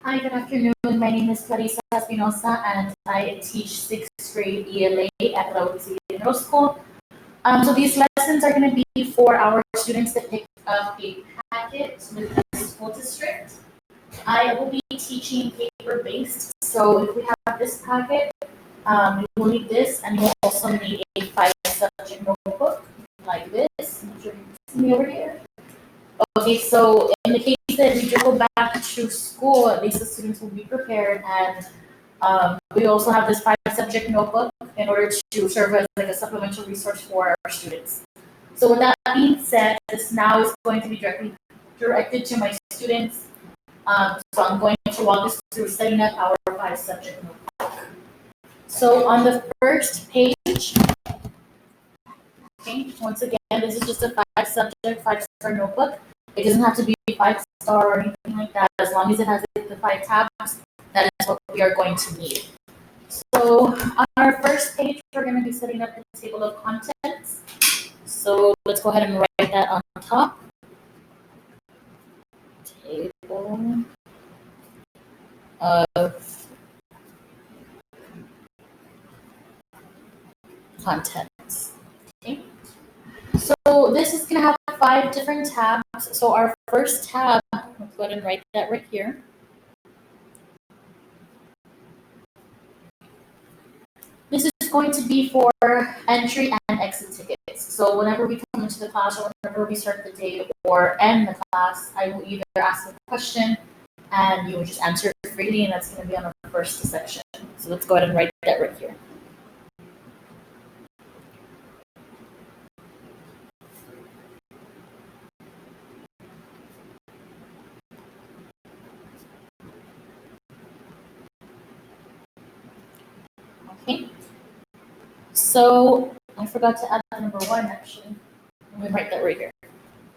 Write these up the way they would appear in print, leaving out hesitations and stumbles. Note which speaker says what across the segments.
Speaker 1: Hi, good afternoon. My name is Clarissa Espinosa, and I teach sixth grade ELA at La City Middle School. So these lessons are going to be for our students that pick up a packet with the school district. I will be teaching paper-based. So if we have this packet, you will need this, and you'll also need a five-subject notebook like this. I'm sure you can see me over here. Okay, so in the case that we do go back to school, at least the students will be prepared, and we also have this five-subject notebook in order to serve as like a supplemental resource for our students. So with that being said, this now is going to be directed to my students. So I'm going to walk us through setting up our five-subject notebook. So on the first page, okay, once again, this is just a five-subject, five-star notebook. It doesn't have to be five-star or anything like that. As long as it has the five tabs, that is what we are going to need. So on our first page, we're going to be setting up the table of contents. So let's go ahead and write that on top. Table of contents. Okay. So this is going to have five different tabs. So our first tab, let's go ahead and write that right here. This is going to be for entry and exit tickets. So whenever we come into the class or whenever we start the day or end the class, I will either ask a question and you will just answer it freely, and that's going to be on our first section. So let's go ahead and write that right here. Okay. So I forgot to add number one actually. Let me write that right here.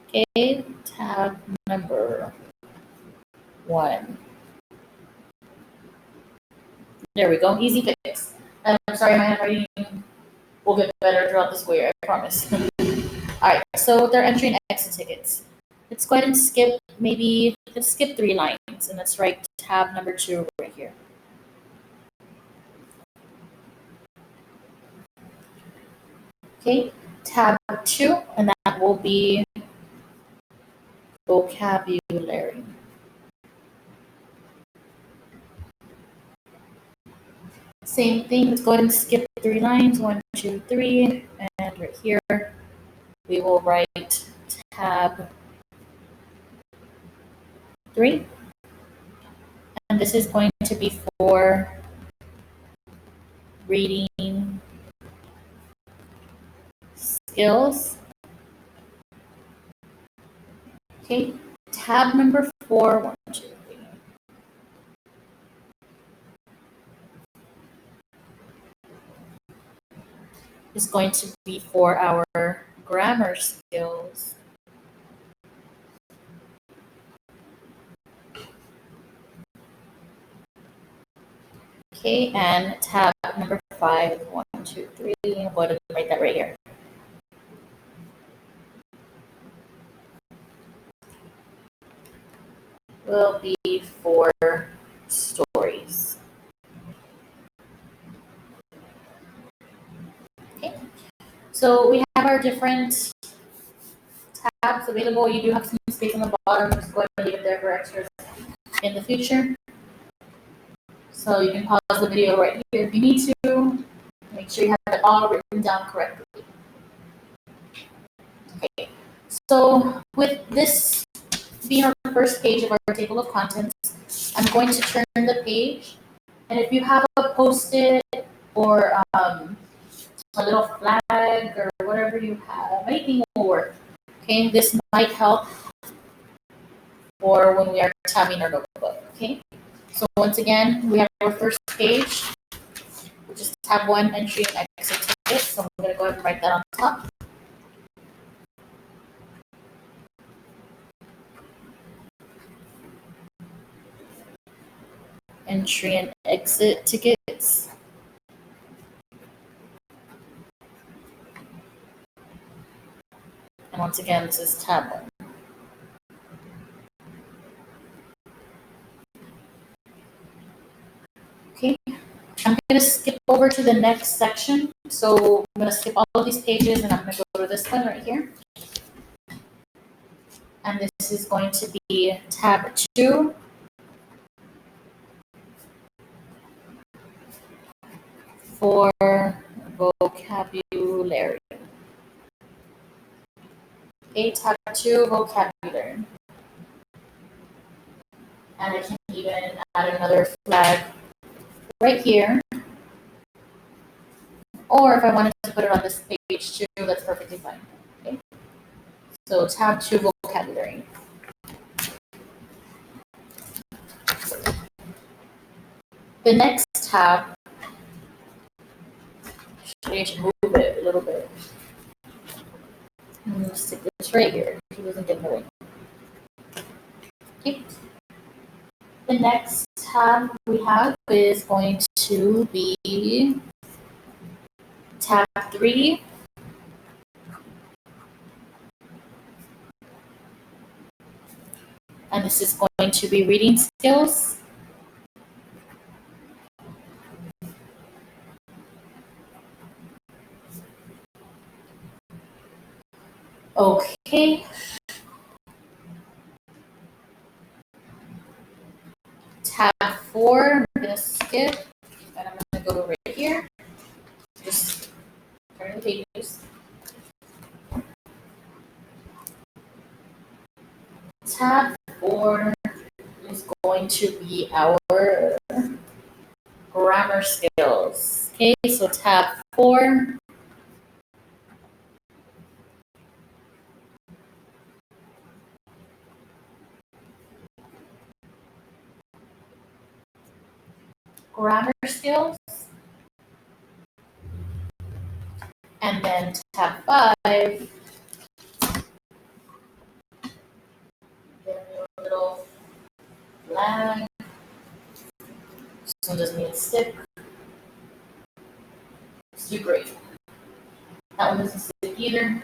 Speaker 1: Okay, tab number one. There we go. Easy fix. And I'm sorry, my handwriting will get better throughout the school year, I promise. All right, so with our entry and exit tickets, let's go ahead and skip let's skip 3 lines, and let's write tab number 2 right here. Okay, tab 2, and that will be vocabulary. Same thing, let's go ahead and skip 3 lines, 1, 2, 3, and right here we will write tab 3. And this is going to be for reading skills. Okay, tab number 4, 1, 2, 3. Is going to be for our grammar skills. Okay, and tab number 5, 1, 2, 3. I'm going to write that right here. Will be for stories. Okay, so we have our different tabs available. You do have some space on the bottom. Just go ahead and leave it there for extras in the future. So you can pause the video right here if you need to. Make sure you have it all written down correctly. Okay, so with this being our first page of our table of contents, I'm going to turn the page, and if you have a post-it or a little flag or whatever you have, anything will work. Okay, this might help for when we are tabbing our notebook. Okay, so once again, we have our first page, which is tab 1, entry and exit ticket. So I'm going to go ahead and write that on top. Entry and exit tickets. And once again, this is tab 1. Okay, I'm going to skip over to the next section. So I'm going to skip all of these pages and I'm going to go to this one right here. And this is going to be tab 2. For vocabulary. Okay, tab 2, vocabulary. And I can even add another flag right here. Or if I wanted to put it on this page too, that's perfectly fine. Okay. So tab 2, vocabulary. The next tab, I should move it a little bit. I'm going to stick this right here. It doesn't get in the way. Okay. The next tab we have is going to be tab 3. And this is going to be reading skills. Okay. Tab 4, I'm going to skip, and I'm going to go right here. Just turn the pages. Tab 4 is going to be our grammar skills. Okay, so tab 4. Grammar skills. And then tab 5. Get a little flag. This one doesn't need a stick. It's too great. That one doesn't stick either.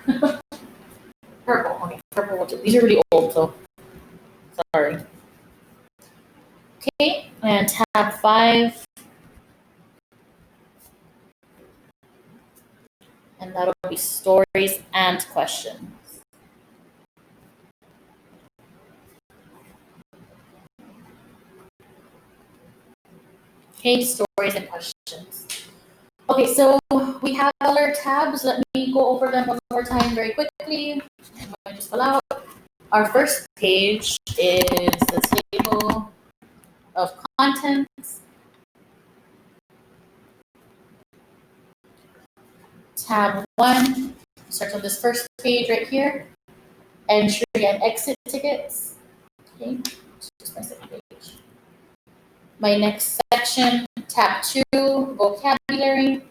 Speaker 1: Purple. Okay, purple will do. These are really old, so sorry. Okay, and tab 5. And that'll be stories and questions. Okay, stories and questions. Okay, so we have other tabs. Let me go over them one more time very quickly. I just fill out. Our first page is the table of contents. Tab 1 starts on this first page right here. Entry and exit tickets. Okay, just my second page. My next section, tab 2, vocabulary.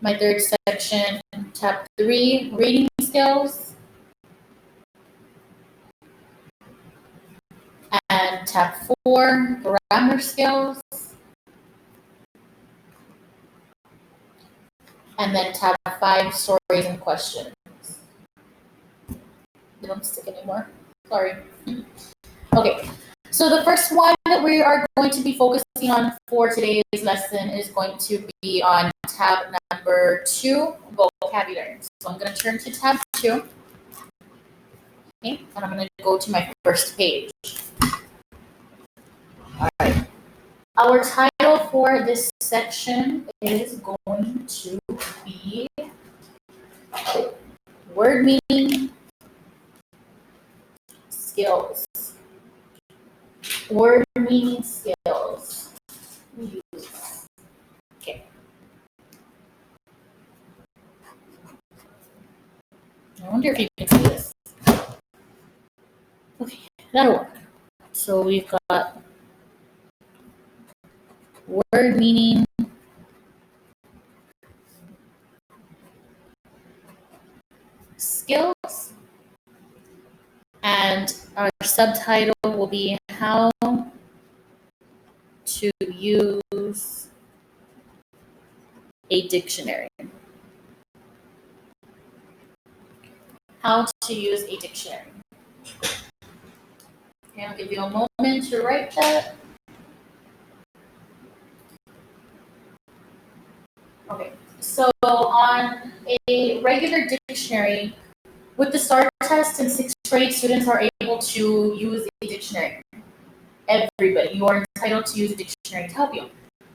Speaker 1: My third section, tab 3, reading skills. And tab 4, grammar skills. And then tab 5, stories and questions. They don't stick anymore. Sorry. Okay, so the first one that we are going to be focusing on for today's lesson is going to be on tab number 2, vocabulary. So I'm going to turn to tab 2. Okay, and I'm going to go to my first page. All right. Our title for this section is going to be word meaning skills. Word meaning skills. Okay. I wonder if you can see this. Okay, that'll work. So we've got word meaning skills, and our subtitle will be how to use a dictionary. How to use a dictionary. Okay, I'll give you a moment to write that. Okay, so on a regular dictionary, with the STAR test in sixth grade, students are able to use a dictionary. Everybody, you are entitled to use a dictionary to help you.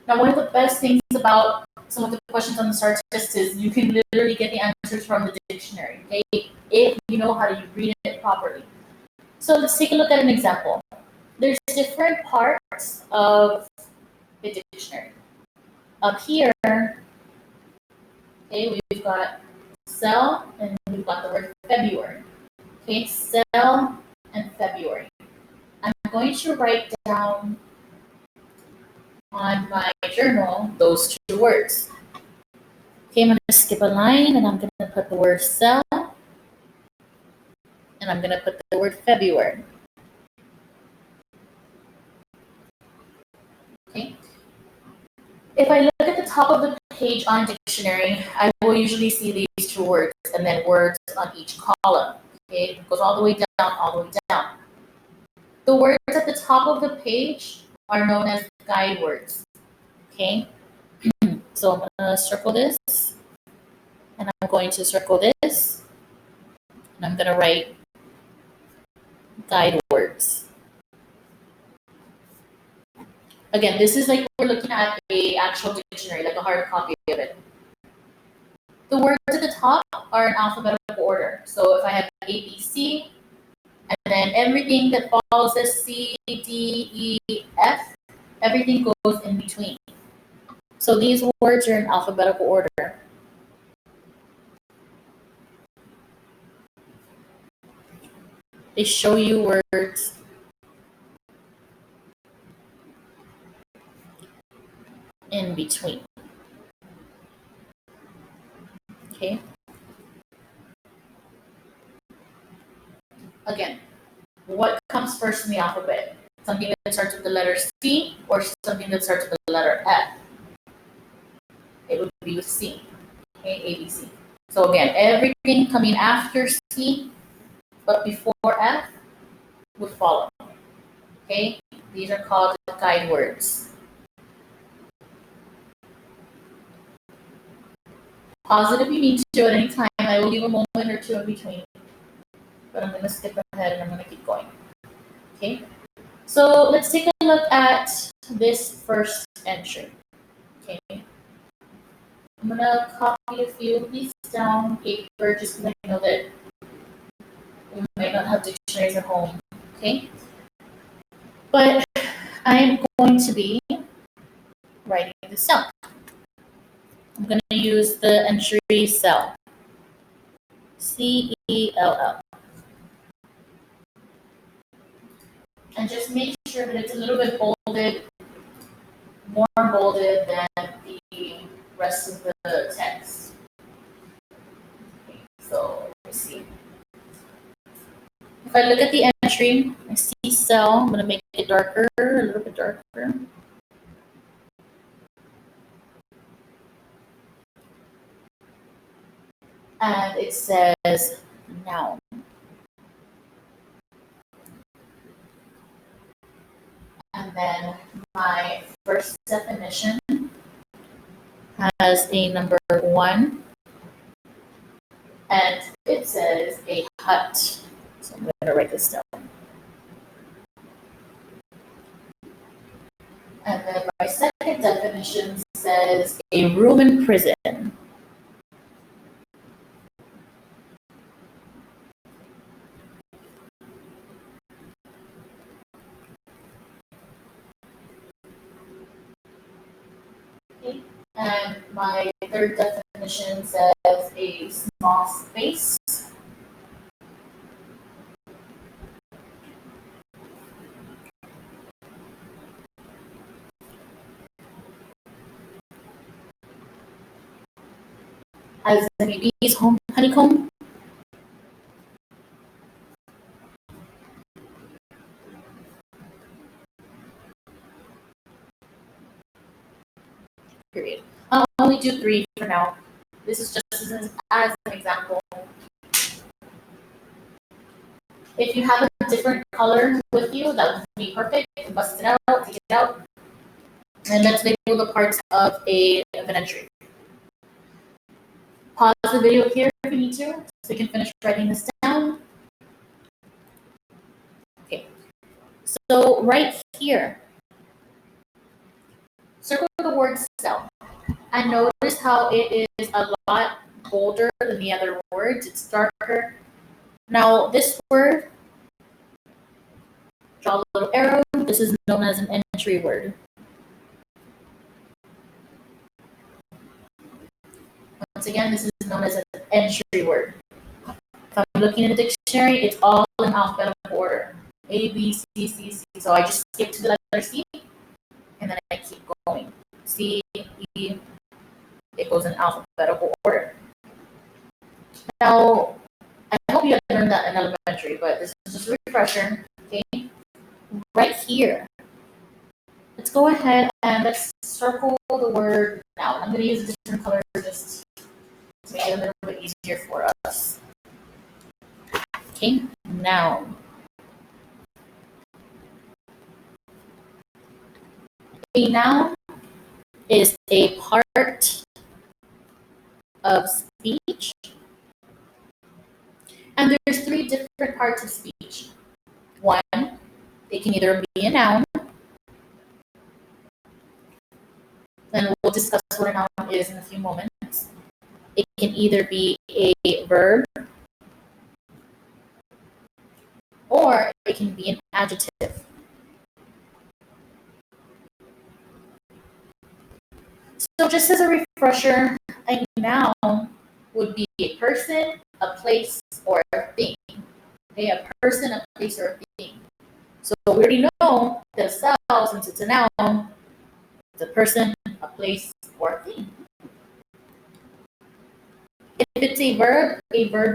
Speaker 1: Now, one of the best things about some of the questions on the STAR test is you can literally get the answers from the dictionary, okay? If you know how to read it properly. So let's take a look at an example. There's different parts of the dictionary. Up here, okay, we've got cell and we've got the word February. Okay, cell and February. I'm going to write down on my journal those two words. Okay, I'm going to skip a line and I'm going to put the word cell and I'm going to put the word February. Okay. If I look at the top of the page on dictionary, I will usually see these two words and then words on each column. Okay, it goes all the way down, all the way down. The words at the top of the page are known as guide words. Okay, so I'm going to circle this, and I'm going to circle this, and I'm going to write guide words. Again, this is like we're looking at a actual dictionary, like a hard copy of it. The words at the top are in alphabetical order. So if I have A, B, C, and then everything that follows this C, D, E, F, everything goes in between. So these words are in alphabetical order. They show you words in between. Okay. Again, what comes first in the alphabet? Something that starts with the letter C or something that starts with the letter F? It would be with C. Okay, A, B, C. So again, everything coming after C but before F would follow. Okay, these are called guide words. Pause it if you need to at any time. I will leave a moment or two in between. But I'm going to skip ahead and I'm going to keep going. Okay, so let's take a look at this first entry. Okay, I'm going to copy a few of these down on paper just because I know that we might not have dictionaries at home. Okay, but I am going to be writing this down. I'm going to use the entry cell. C-E-L-L. And just make sure that it's a little bit bolded, more bolded than the rest of the text. Okay, so let's see. If I look at the entry, I see cell. I'm going to make it darker, a little bit darker. And it says noun. And then my first definition has a number 1. And it says a hut. So I'm going to write this down. And then my second definition says a room in prison. Okay. And my third definition says a small space. As in a bee's home honeycomb. Period. I'll only do 3 for now. This is just as an example. If you have a a different color with you, that would be perfect. Bust it out, take it out. And let's label the parts of an entry. Pause the video here if you need to, so you can finish writing this down. Okay, so right here, circle the word cell. And notice how it is a lot bolder than the other words. It's darker. Now, this word, draw a little arrow. This is known as an entry word. Once again, this is known as an entry word. If I'm looking in the dictionary, it's all in alphabetical order. A, B, C, C, C. So I just skip to the letter C, and then I keep going. C, E, it goes in alphabetical order. Now, I hope you had learned that in elementary, but this is just a refresher, okay? Right here, let's go ahead and let's circle the word noun. I'm going to use a different color just to make it a little bit easier for us. Okay, noun. A noun is a part of speech, and there's three different parts of speech. One, it can either be a noun, and we'll discuss what a noun is in a few moments. It can either be a verb, or it can be an adjective. So just as a refresher, a noun would be a person, a place, or a thing. Okay, a person, a place, or a thing. So we already know that a cell, since it's a noun, it's a person, a place, or a thing. If it's a verb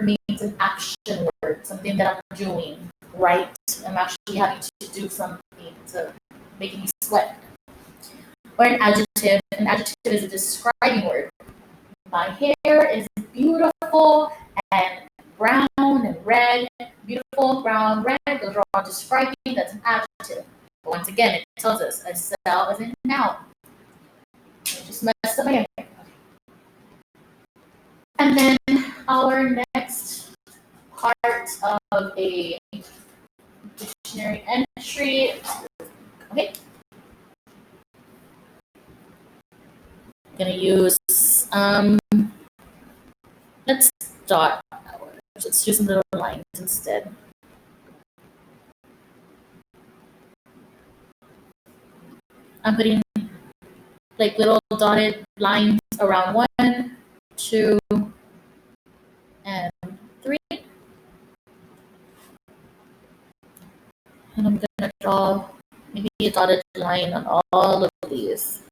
Speaker 1: means an action word, something that I'm doing, right? I'm actually having to do something to make me sweat. Or an adjective is a describing word. My hair is beautiful and brown and red. Beautiful, brown, red, those are all describing, that's an adjective. But once again, it tells us a cell is a noun. I just messed up my hair. And then our next part of a dictionary entry. Okay. I'm gonna use let's dot. Let's do some little lines instead. I'm putting like little dotted lines around 1, 2, and 3. And I'm gonna draw maybe a dotted line on all of these.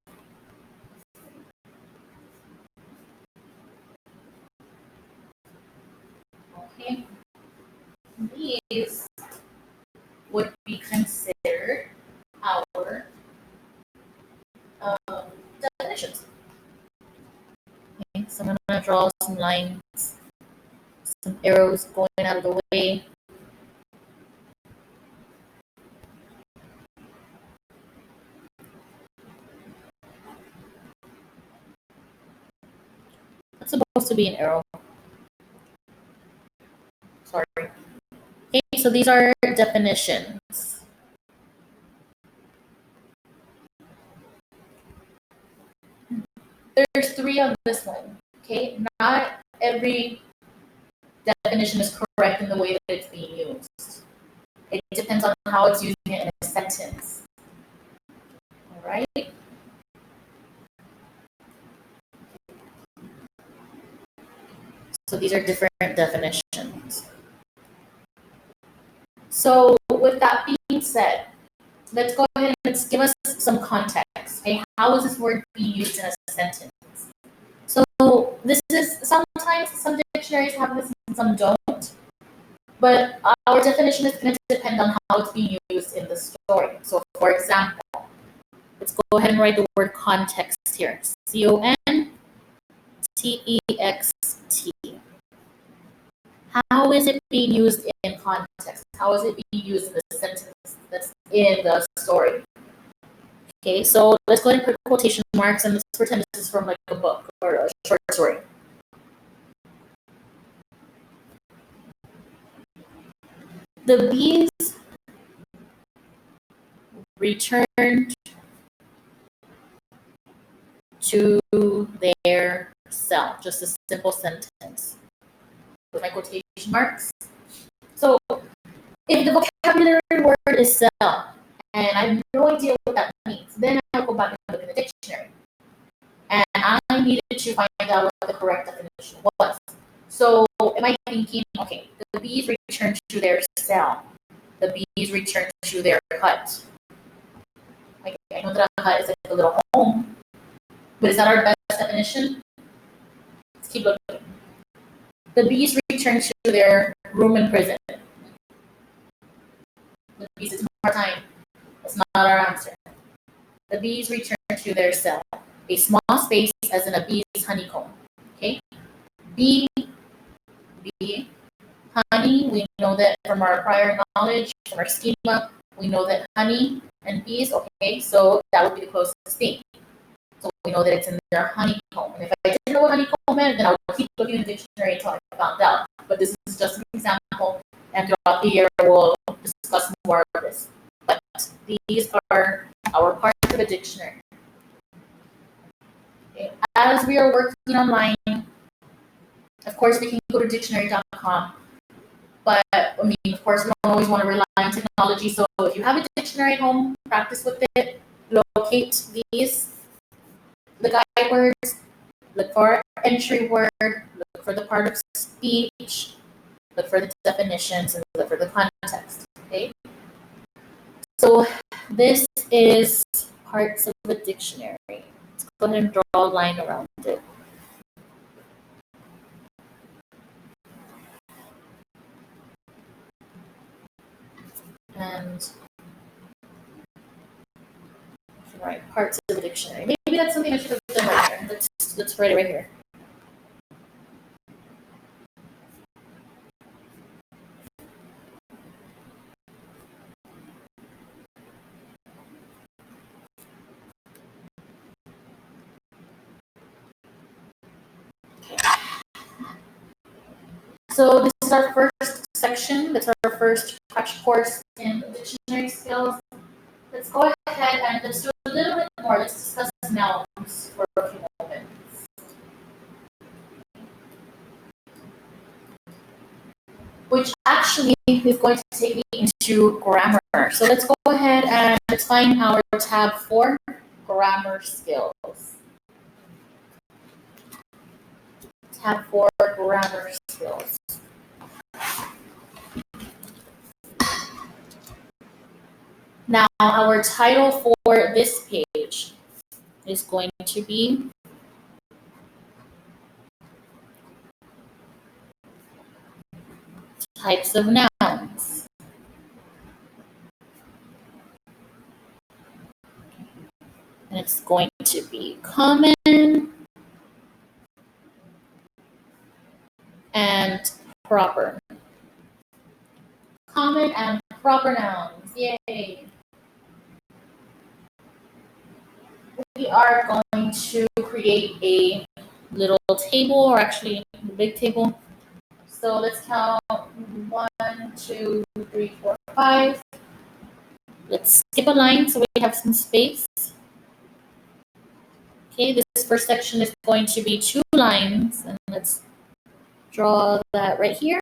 Speaker 1: Okay. These would be considered our definitions. Okay, so I'm gonna draw some lines, some arrows going out of the way. That's supposed to be an arrow. Sorry. Okay, so these are definitions. There's 3 on this one. Okay, not every definition is correct in the way that it's being used. It depends on how it's using it in a sentence. All right. So these are different definitions. So with that being said, let's go ahead and let's give us some context. Okay, how is this word being used in a sentence? So this is sometimes some dictionaries have this and some don't. But our definition is going to depend on how it's being used in the story. So for example, let's go ahead and write the word context here. CONTEXT. How is it being used in context? How is it being used in the sentence that's in the story? Okay, so let's go ahead and put quotation marks, and let's pretend this is from like a book or a short story. The bees returned to their cell. Just a simple sentence with my quotation marks. So if the vocabulary word is cell, and I have no idea what that means, then I'll go back and look in the dictionary. And I needed to find out what the correct definition was. So am I thinking, okay, the bees return to their cell. The bees return to their hut. Like, I know that a hut is like a little home, but is that our best definition? Let's keep looking. The bees return to their room in prison. The bees, it's more time. That's not our answer. The bees return to their cell. A small space as in a bee's honeycomb. Okay? Bee, honey, we know that from our prior knowledge, from our schema, we know that honey and bees, okay, so that would be the closest thing. So we know that it's in their honeycomb. And if I didn't know what honeycomb meant, then I would keep looking in the dictionary until I found out. But this is just an example, and throughout the year, we'll discuss more of this. But these are our parts of a dictionary. Okay. As we are working online, of course, we can go to dictionary.com. But I mean, of course, we don't always want to rely on technology. So if you have a dictionary at home, practice with it, locate these, the guide words, look for entry word, look for the part of speech, look for the definitions, and look for the context. Okay. So this is parts of the dictionary. Let's go ahead and draw a line around it. And right, parts of the dictionary. Maybe that's something I should have done right here. Let's write it right here. So this is our first section. That's our first crash course in dictionary skills. Let's go ahead and let's do a little bit more. Let's discuss nouns for a few moments. Which actually is going to take me into grammar. So let's go ahead and let's find our tab 4, grammar skills. Tab 4, grammar skills. Now, our title for this page is going to be types of nouns. And it's going to be common and proper. Common and proper nouns. Yay! We are going to create a little table, or actually a big table. So let's count 1, 2, 3, 4, 5. Let's skip a line so we have some space. Okay, this first section is going to be 2 lines, and let's draw that right here.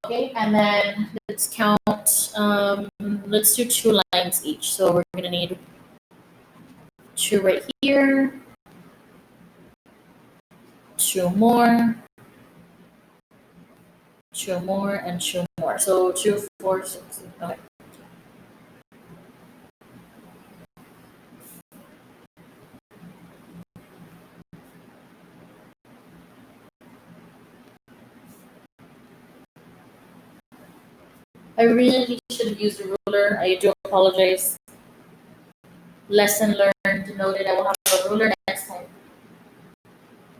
Speaker 1: Okay, and then let's count, let's do 2 lines each. So we're gonna need 2 right here, 2 more, 2 more, and 2 more. So 2, 4, 6, okay. I really should have used a ruler. I do apologize. Lesson learned, noted. I will have a ruler next time.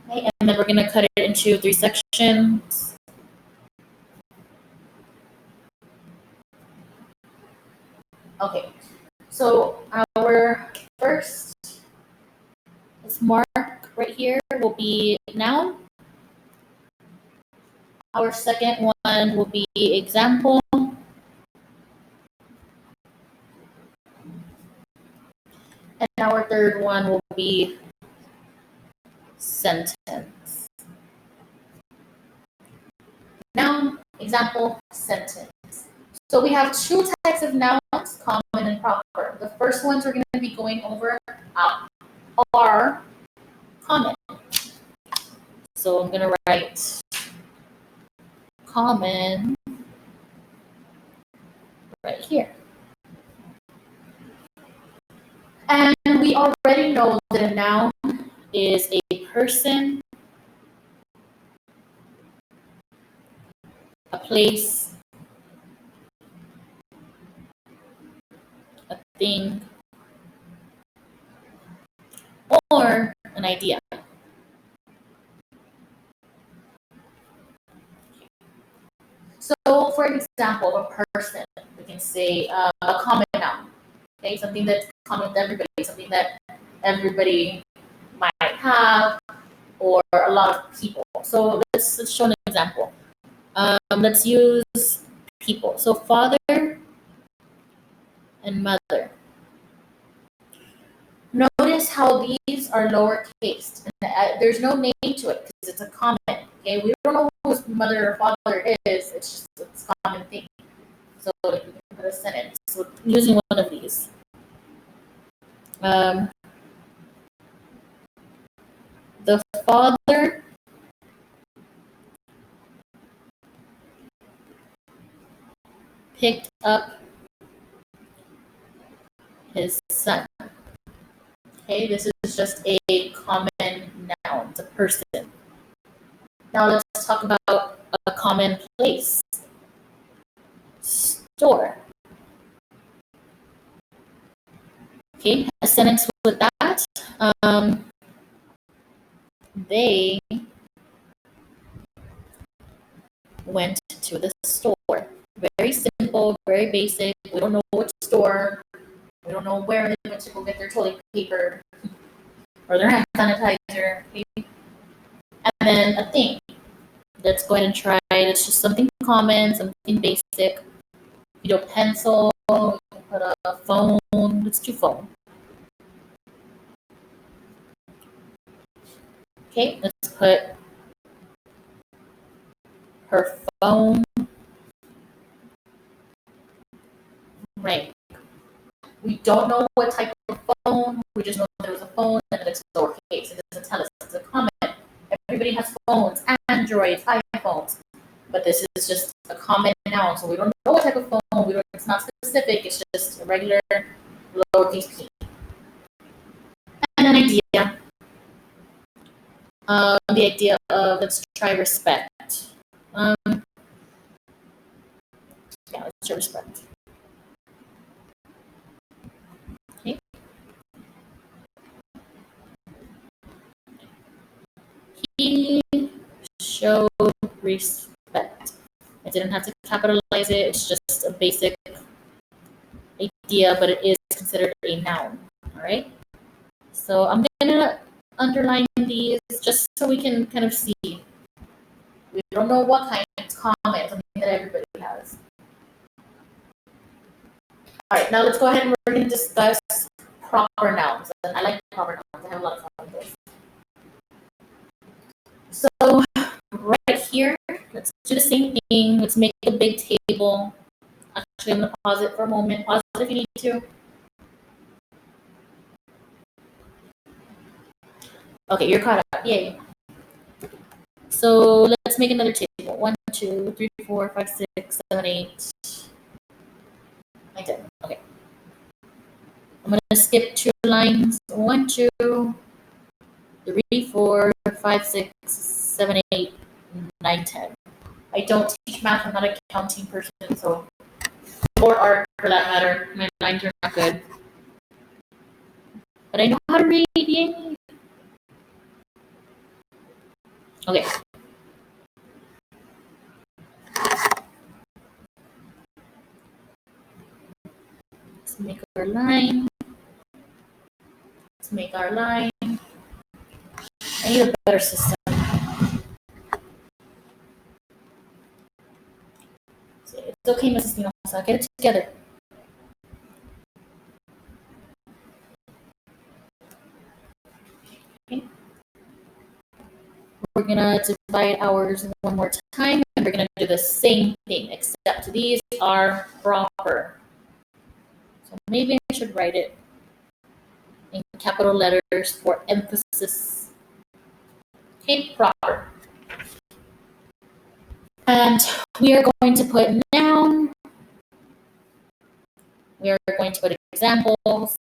Speaker 1: Okay, and then we're going to cut it into 3 sections. Okay, so our first mark right here will be noun. Our second one will be example. And our third one will be sentence. Noun, example, sentence. So we have 2 types of nouns, common and proper. The first ones we're going to be going over are common. So I'm going to write common right here. And we already know that a noun is a person, a place, a thing, or an idea. So, for example, a person, we can say a common noun, okay? Something that's common to everybody, something that everybody might have, or a lot of people. So let's show an example. Let's use people. So father and mother. Notice how these are lowercase. There's no name to it because it's a common. Okay, we don't know whose mother or father is. It's just a common thing. So we can put a sentence. So using one of these. The father picked up his son. Okay, this is just a common noun. It's a person. Now let's talk about a common place. Store. Okay, a sentence with that. They went to the store. Very simple, very basic. We don't know which store. We don't know where they went to go get their toilet paper or their hand sanitizer. Okay? And then a thing. Let's go ahead and try it. It's just something common, something basic. You know, pencil, you can put a phone. Let's do phone. Okay, let's put her phone rang. We don't know what type of phone. We just know there was a phone and it's lowercase. It doesn't tell us it's a common. Everybody has phones, Androids, iPhones. But this is just a common noun, so we don't know what type of phone. It's not specific. It's just a regular lowercase p. And an idea. The idea of, let's try respect. Let's try respect. Okay. He showed respect. I didn't have to capitalize it. It's just a basic idea, but it is considered a noun. All right. So I'm gonna underline these just so we can kind of see. We don't know what kind. It's common, something that everybody has. All right, now let's go ahead and we're going to discuss proper nouns. And I like proper nouns. I have a lot of fun with this. So right here, let's do the same thing. Let's make a big table. Actually, I'm going to pause it for a moment. Pause it if you need to. Okay, you're caught up. Yay. So let's make another table. 1, 2, 3, 4, 5, 6, 7, 8, 9, 10. Okay. I'm going to skip 2 lines. 1, 2, 3, 4, 5, 6, 7, 8, 9, 10. I don't teach math. I'm not a counting person, so or art for that matter. My lines are not good. But I know how to read, yay. Okay. Let's make our line. Let's make our line. I need a better system. So it's okay, Mrs. Espinosa. Get it together. Okay. We're gonna divide ours one more time, and we're gonna do the same thing, except these are proper. So maybe I should write it in capital letters for emphasis. Okay, proper. And we are going to put noun. We are going to put examples.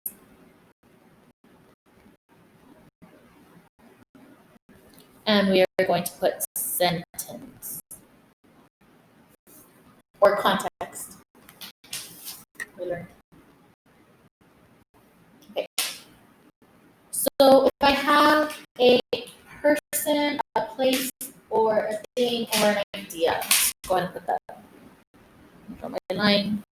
Speaker 1: And we are going to put sentence or context. We learned. Okay. So if I have a person, a place, or a thing, or an idea, let's go ahead and put that on my lines.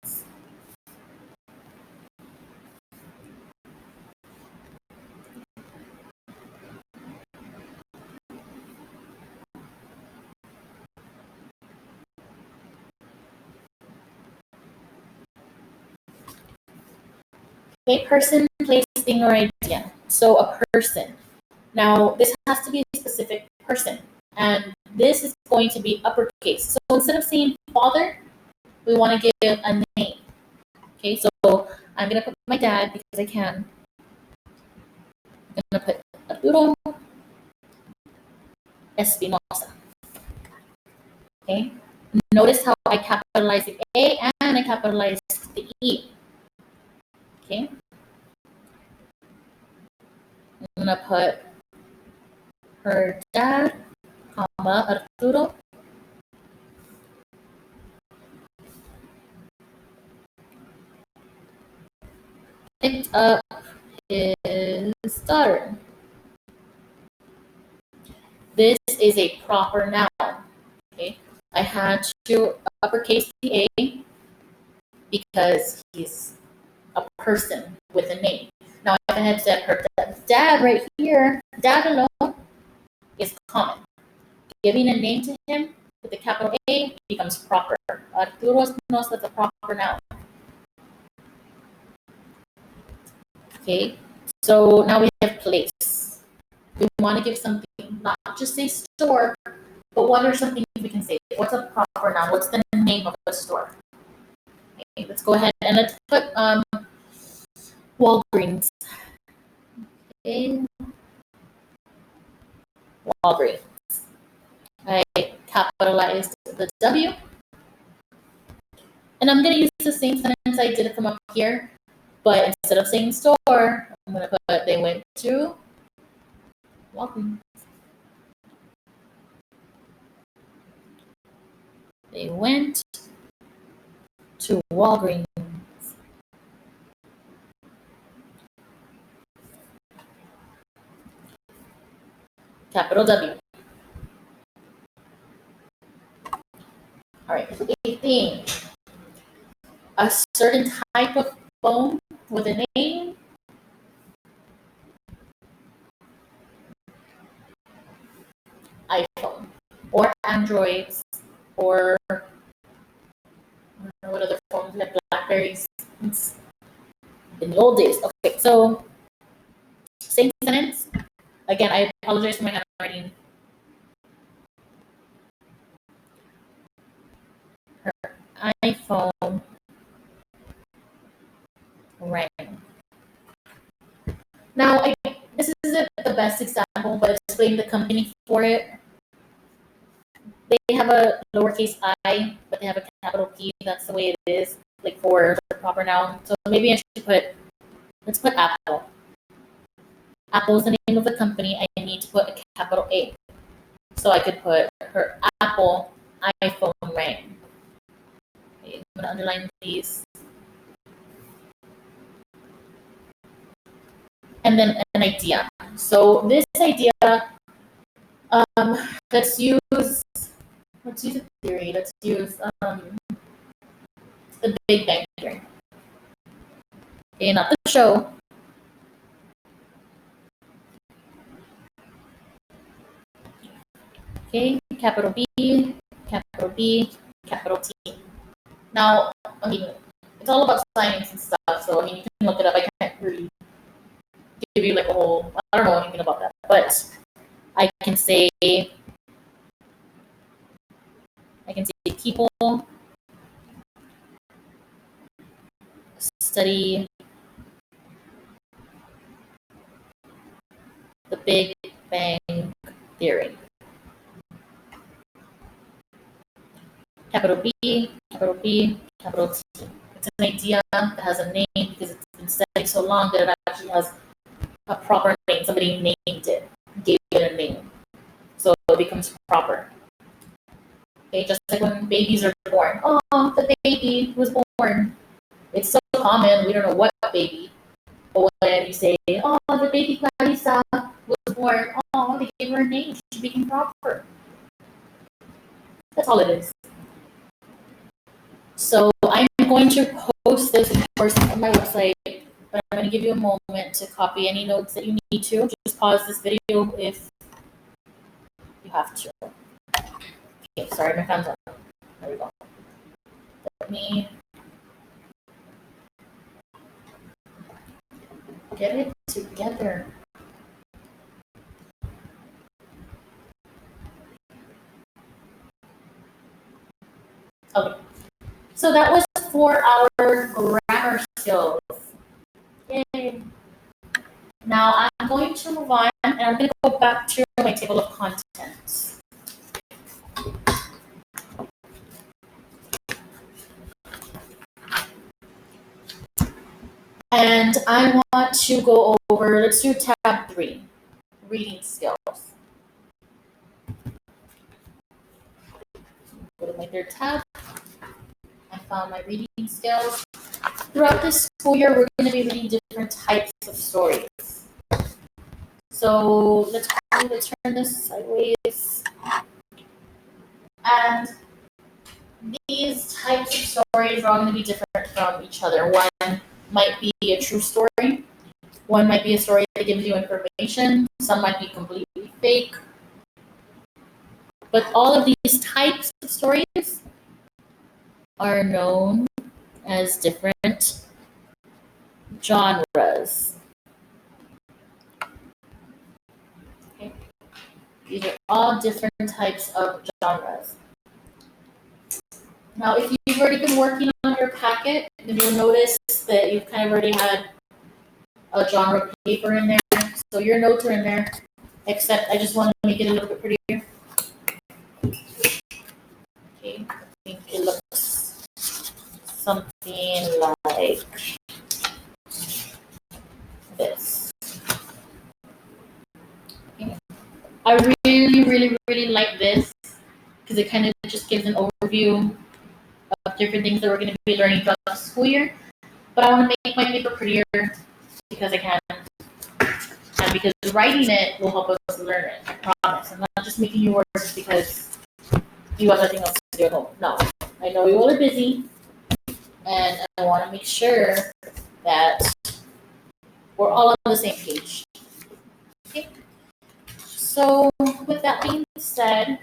Speaker 1: Okay, person, place, thing, or idea. So a person. Now, this has to be a specific person, and this is going to be uppercase. So instead of saying father, we want to give a name. Okay, so I'm going to put my dad because I can. I'm going to put Arturo Espinosa. Okay, notice how I capitalized the A and I capitalized the E. Okay, I'm going to put her dad, comma, Arturo. Picked up his daughter. This is a proper noun. Okay, I had to uppercase the A because he's a person with a name. Now, if I had said her dad right here, dad alone is common. Giving a name to him with the capital A becomes proper. Arturo Espinosa, that's a proper noun. Okay, so now we have place. We want to give something, not just say store, but what are some things we can say? What's a proper noun? What's the name of a store? Okay, let's go ahead and let's put Walgreens. Okay. Walgreens. I capitalized the W. And I'm going to use the same sentence I did from up here, but instead of saying store, I'm going to put they went to Walgreens. They went to Walgreens. Capital W. All right, a thing. A certain type of phone with a name. iPhone or Androids or I don't know what other phones we have, Blackberries in the old days. Okay, so same sentence. Again, I apologize for my handwriting. Her iPhone rang. Now, this isn't the best example, but explain the company for it. They have a lowercase I, but they have a capital P. That's the way it is, like for the proper noun. So maybe I should let's put Apple. Apple is the name of the company. I need to put a capital A. So I could put her Apple iPhone rang. Okay, I'm going to underline these. and then an idea. So this idea, let's use a theory. Let's use the Big Bang Theory. Okay, not the show. Okay, capital B, capital B, capital T. Now, I mean, it's all about science and stuff, so I mean, you can look it up. I can't really give you like a whole, I don't know anything about that, but I can say people study the Big Bang Theory. Capital B, capital B, capital T. It's an idea that has a name because it's been studied so long that it actually has a proper name. Somebody named it, gave it a name. So it becomes proper. Okay, just like when babies are born. Oh, the baby was born. It's so common, we don't know what baby. But when you say, oh, the baby Clarissa was born, oh, they gave her a name. She became proper. That's all it is. So I'm going to post this, of course, on my website, but I'm going to give you a moment to copy any notes that you need to. Just pause this video if you have to. Okay, sorry, my phone's on. There we go. Let me get it together. Okay. So that was for our grammar skills. Yay. Now I'm going to move on and I'm going to go back to my table of contents. And I want to go over, let's do tab 3, reading skills. Go to my third tab. I found my reading skills. Throughout this school year, we're going to be reading different types of stories. So let's turn this sideways. And these types of stories are all going to be different from each other. One might be a true story. One might be a story that gives you information. Some might be completely fake. But all of these types of stories are known as different genres. Okay. These are all different types of genres. Now, if you've already been working on your packet, then you'll notice that you've kind of already had a genre paper in there. So your notes are in there, except I just want to make it a little bit prettier. Okay, I think it looks something like this. Okay. I really like this because it kind of just gives an overview of different things that we're going to be learning throughout the school year. But I want to make my paper prettier because I can. And because writing it will help us learn it, I promise. I'm not just making you work just because you have nothing else to do at home. No, I know you all are busy, and I want to make sure that we're all on the same page. Okay. So with that being said,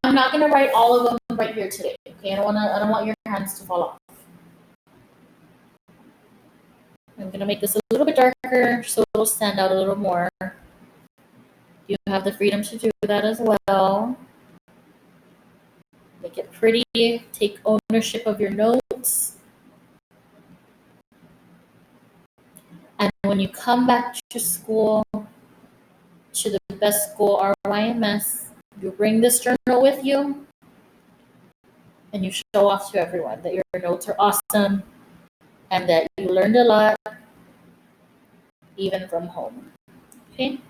Speaker 1: I'm not going to write all of them right here today. Okay, I don't want your hands to fall off. I'm going to make this a little bit darker so it'll stand out a little more. You have the freedom to do that as well. Make it pretty. Take ownership of your notes. And when you come back to school, to the best school RYMS, you bring this journal with you and you show off to everyone that your notes are awesome and that you learned a lot, even from home. Okay?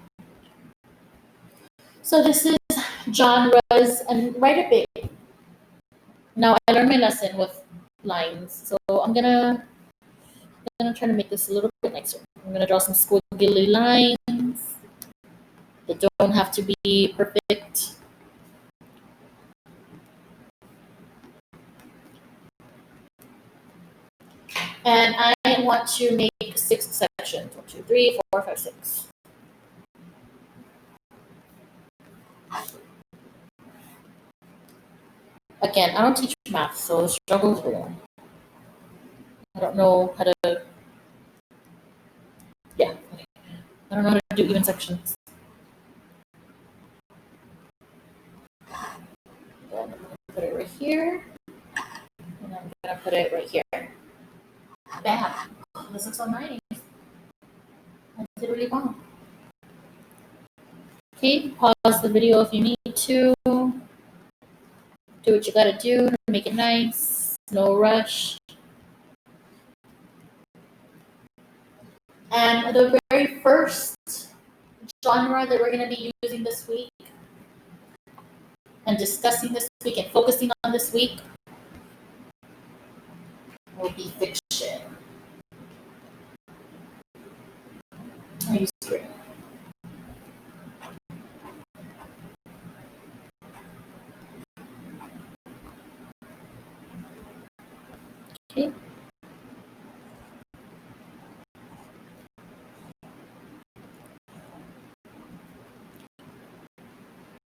Speaker 1: So this is genres, and write it big. Now I learned my lesson with lines, so I'm gonna gonna try to make this a little bit nicer. I'm gonna draw some squiggly lines that don't have to be perfect. And I want to make 6 sections. 1, 2, 3, 4, 5, 6. Again, I don't teach math, so the struggle is real. I don't know how to, yeah. I don't know how to do even sections. Then I'm gonna put it right here. And I'm gonna put it right here. Bam. Oh, this looks so nice. I did really well. Okay, pause the video if you need to. Do what you gotta do to make it nice. No rush. And the very first genre that we're gonna be using this week and discussing this week and focusing on this week will be fiction. Are you straight? Okay.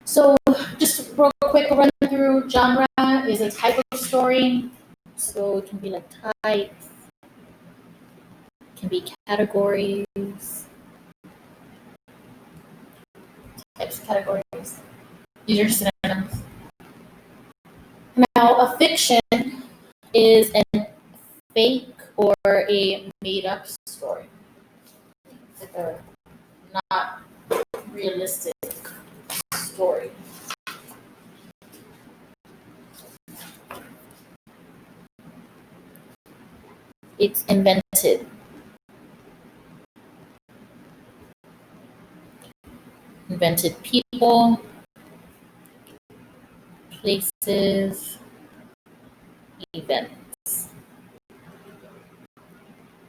Speaker 1: So just real quick run through. Genre is a type of story. So it can be like types, it can be categories, types of categories. These are synonyms. Now, a fiction is a fake or a made-up story. It's a not realistic story. It's invented. Invented people, places, events.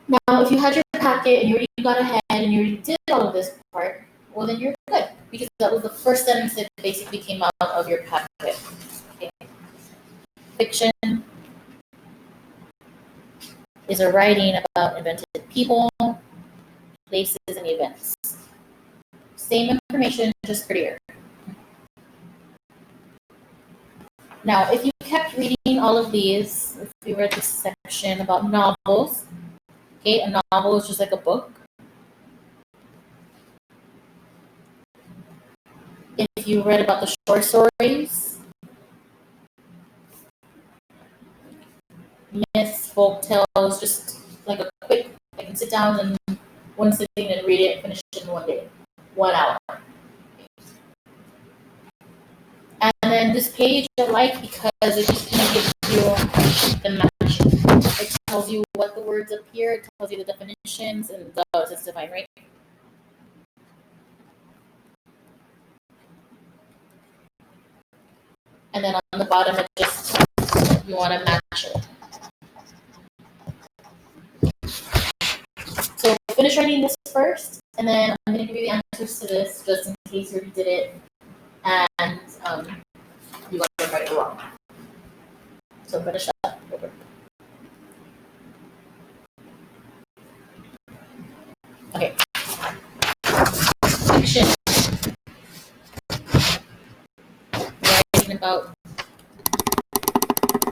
Speaker 1: Now, if you had your packet and you already got ahead and you already did all of this part, well, then you're good because that was the first sentence that basically came out of your packet. Okay. Fiction is a writing about invented people, places, and events. Same information, just prettier. Now, if you kept reading all of these, if you read this section about novels, okay, a novel is just like a book. If you read about the short stories, myths, folk tales, just like a quick, I can sit down and one sitting and read it, finish it in one day, 1 hour. And then this page I like because it just kind of gives you the match. It tells you what the words appear, it tells you the definitions, and it's defined, right? And then on the bottom, it just tells you want to match it. So finish writing this first, and then I'm going to give you the answers to this just in case you already did it and you got it right or wrong. So finish that over. Okay. Fiction. Writing about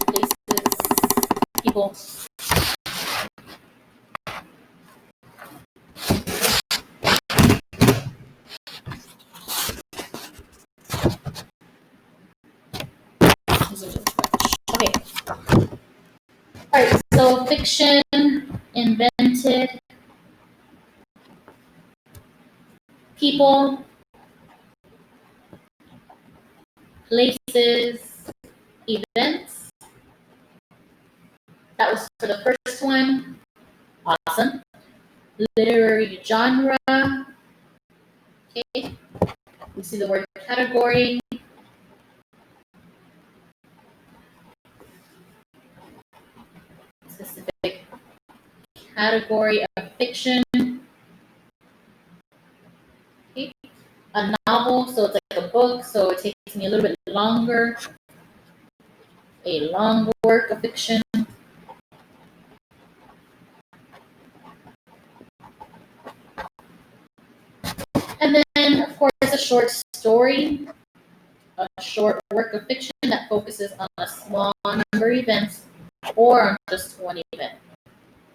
Speaker 1: places, people. Okay. All right. So fiction, invented, people, places, events. That was for the first one. Awesome. Literary genre. Okay. We see the word category. Specific category of fiction. Okay. A novel, so it's like a book, so it takes me a little bit longer. A long work of fiction. And then, of course, a short story, a short work of fiction that focuses on a small number of events or on just one event.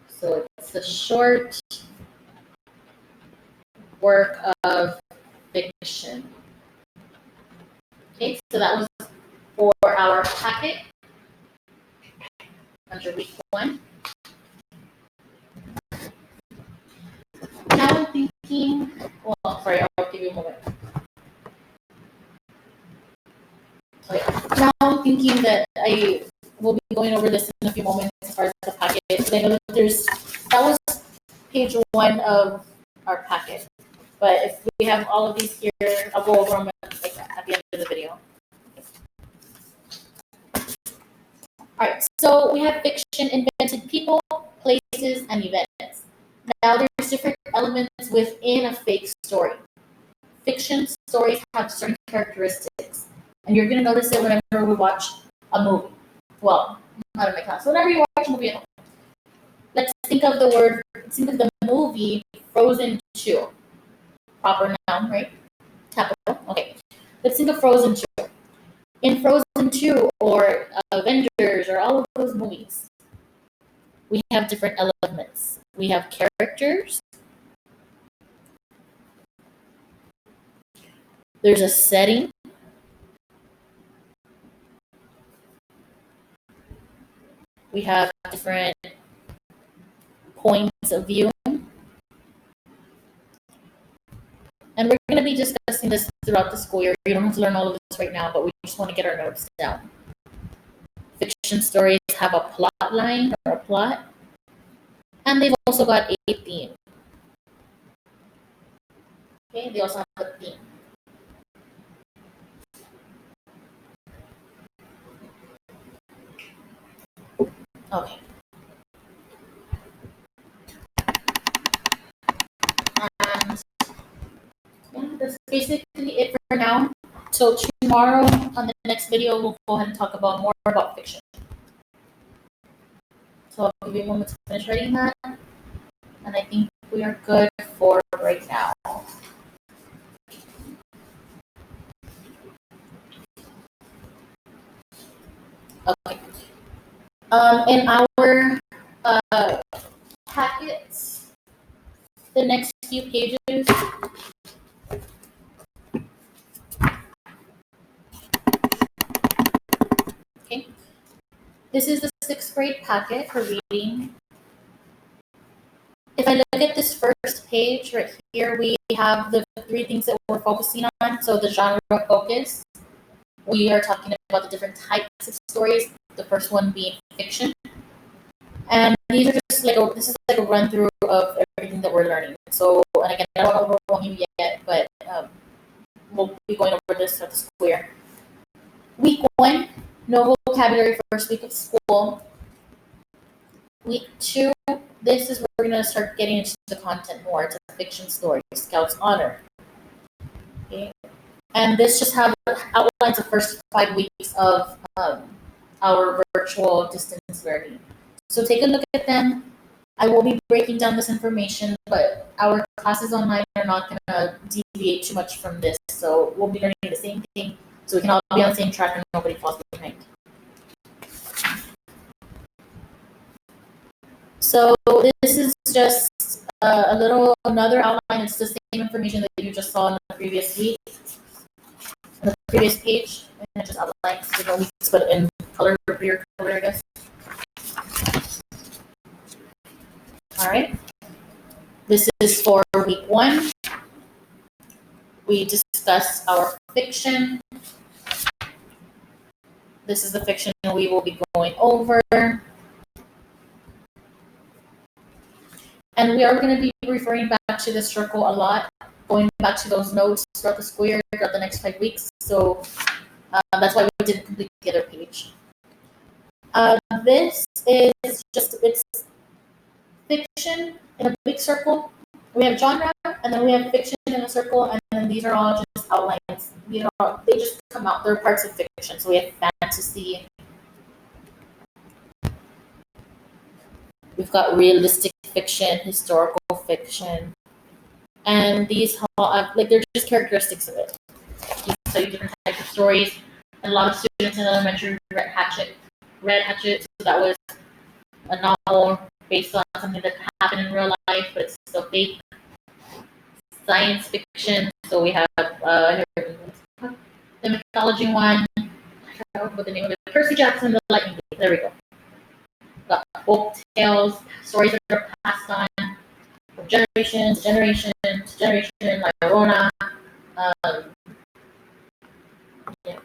Speaker 1: So it's a short work of fiction. Okay, so that was for our packet under week 1. Now I'm thinking, well, sorry, I'll give you a moment. Okay, now I'm thinking that I will be going over this in a few moments as far as the packet. I know that was page 1 of our packet. But if we have all of these here, I'll go over them at the end of the video. All right, so we have fiction, invented people, places, and events. Now, there's different elements within a fake story. Fiction stories have certain characteristics, and you're going to notice it whenever we watch a movie. Well, not in my class. Whenever you watch a movie at home. Let's think of the movie Frozen 2. Proper noun, right? Capital. Okay. Let's think of Frozen 2. In Frozen 2 or Avengers or all of those movies, we have different elements. We have characters. There's a setting. We have different points of view. And we're going to be discussing this throughout the school year. You don't have to learn all of this right now, but we just want to get our notes down. Fiction stories have a plot line or a plot. And they've also got a theme. Okay, they also have a theme. Okay. And yeah, that's basically it for now. So tomorrow on the next video, we'll go ahead and talk about more about fiction. So I'll give you a moment to finish writing that. And I think we are good for right now. Okay. In our packets, the next few pages, okay. This is the 6th grade packet for reading. If I look at this first page right here, we have the 3 things that we're focusing on. So the genre focus, we are talking about the different types of stories. The first one being fiction. And these are just this is like a run through of everything that we're learning. So, and again, I don't want to overwhelm you yet, but we'll be going over this at the school year. Week 1, no vocabulary, first week of school. Week 2, this is where we're going to start getting into the content more. It's a fiction story, Scout's Honor. Okay. And this just outlines the first 5 weeks of our virtual distance learning. So take a look at them. I will be breaking down this information, but our classes online are not going to deviate too much from this. So we'll be learning the same thing, so we can all be on the same track and nobody falls behind. So this is just another outline. It's the same information that you just saw in the previous week, on the previous page, and it just outlines the weeks, but in color, clear color, I guess. All right. This is for week 1. We discuss our fiction. This is the fiction we will be going over. And we are going to be referring back to this circle a lot, going back to those notes throughout the school year, throughout the next 5 weeks. So that's why we didn't complete the other page. This is just, it's fiction in a big circle. We have genre, and then we have fiction in a circle, and then these are all just outlines. They just come out. They're parts of fiction. So we have fantasy. We've got realistic fiction, historical fiction, and these they're just characteristics of it. You study different types of stories. And a lot of students in elementary read Hatchet. So that was a novel based on something that happened in real life, but it's still fake. Science fiction. So we have the mythology one. I forgot what the name of it. Percy Jackson, the Lightning Thief. There we go. Got folk tales, stories that are passed on from generation to generation to generation, like Rona. Um, yeah.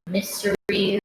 Speaker 1: Mysteries.